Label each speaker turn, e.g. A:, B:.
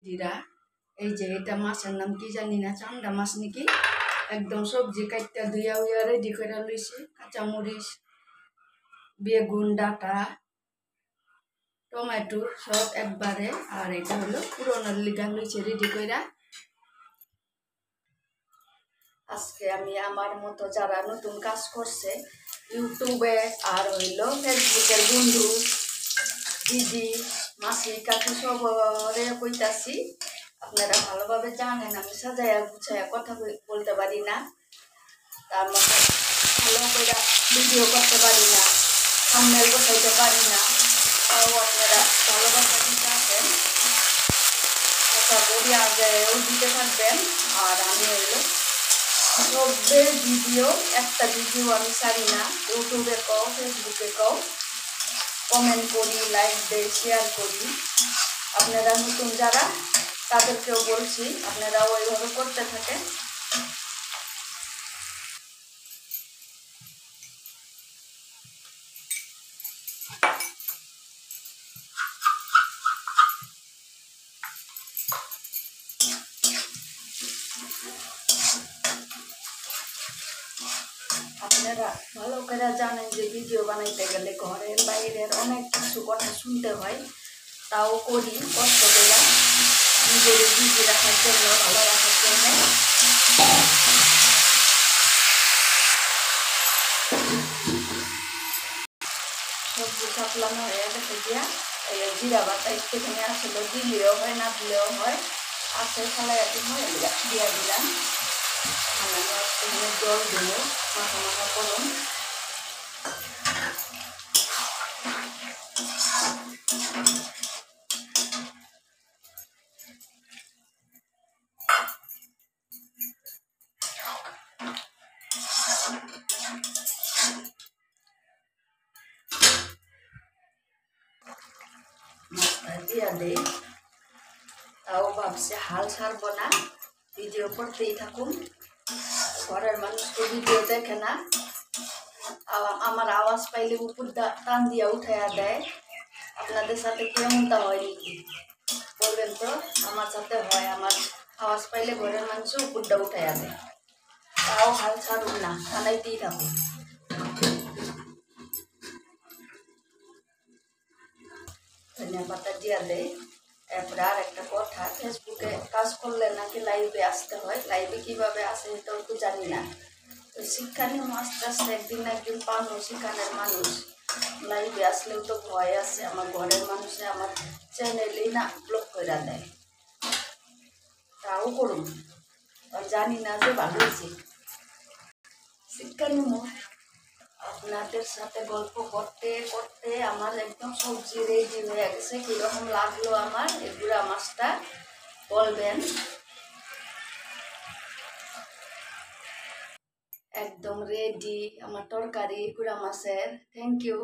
A: জিরা এই যে এটা মাছের নাম কি জানি না, চান্দা মাছ নাকি। একদম সবজি কাটটা ধুইয়া উইয়া রেডি করে লইছি, কাঁচামরিচ, বেগুন ডাটা, টমেটো সব একবারে। আর এটা হলো পুরোনোর লিগা লইছে রেডি কইরা। আজকে আমি আমার মতো যারা নতুন কাজ করছে ইউটিউবে আর হইলো ফেসবুকের বন্ধু দিদি মাসি কাকু সবরে কইতাছি, আপনারা ভালোভাবে জানেন আমি সাজায়া গুছায়া কথা বলতে পারি না, তার মধ্যে ভালো করে ভিডিও করতে পারি না, থাম্বনেল বসাইতে পারি না। তাও আপনারা ভালোবাসা দিতে আসেন, কথা বলি আগে ওই দিতে থাকবেন। আর আমি হইলো সবের ভিডিও, একটা ভিডিও আমি ছাড়ি না, ইউটিউবে কও ফেসবুকে কও, কমেন্ট করি, লাইক দেই, শেয়ার করি। আপনারা নতুন যারা তাদেরকেও বলছি আপনারা ওইভাবে করতে থাকেন। আপনারা ভালো করে জানেন যে ভিডিও বানাইতে গেলে ঘরের বাইরের অনেক কিছু কথা শুনতে হয়, তাও করি কষ্ট করে নিজের বিজি রাখার জন্য, ভালো রাখার জন্য। সবজি কাটলানো হয়ে গেছে দিয়া এই জিরা বাটা একটুখানি আসলে দিলেও হয় না দিলেও হয়, আসে ফেলাই দিয়া দিলাম। জল দিল মাথা মাথা করুন। মাছটা দিয়া দেই, তাও ভাবছি হাল ছাড়বো না, ভিডিও করতেই থাকুন। ঘরের মানুষ তো ভিডিও দেখে না, আমার আওয়াজ পাইলে উপর টান দিয়া উঠাইয়া দেয়। আপনাদের সাথে কি এমনটা হয় নাকি বলবেন তো? আমার সাথে হয়, আমার আওয়াজ পাইলে ঘরের মানুষ উপরটা উঠাইয়া দেয়। তাও হাল ছাড়ুন না, থানাইতেই থাকুন। ধনিয়া পাতা দিয়া দেয়। এরপরে আর একটা কথা, ফেসবুকে কাজ করলে নাকি লাইভে আসতে হয়, লাইভে কিভাবে আসে এটাও তো জানি না। তো শিক্ষা নিয়ে আস্তে আস্তে একদিন না একদিন পাবো সেখানের মানুষ। লাইভে আসলেও তো ভয় আছে, আমার ঘরের মানুষে আমার চ্যানেলেই না ব্লক করে দেয়, তাও করুন, জানি না যে ভালো হয়েছে। শিক্ষা নিয়ে আপনাদের সাথে গল্প করতে করতে আমার একদম সবজি রেডি হয়ে গেছে। কীরকম লাগলো আমার এই গুঁড়া মাছটা বলবেন। একদম রেডি আমার তরকারি গুঁড়া মাছের। Thank you.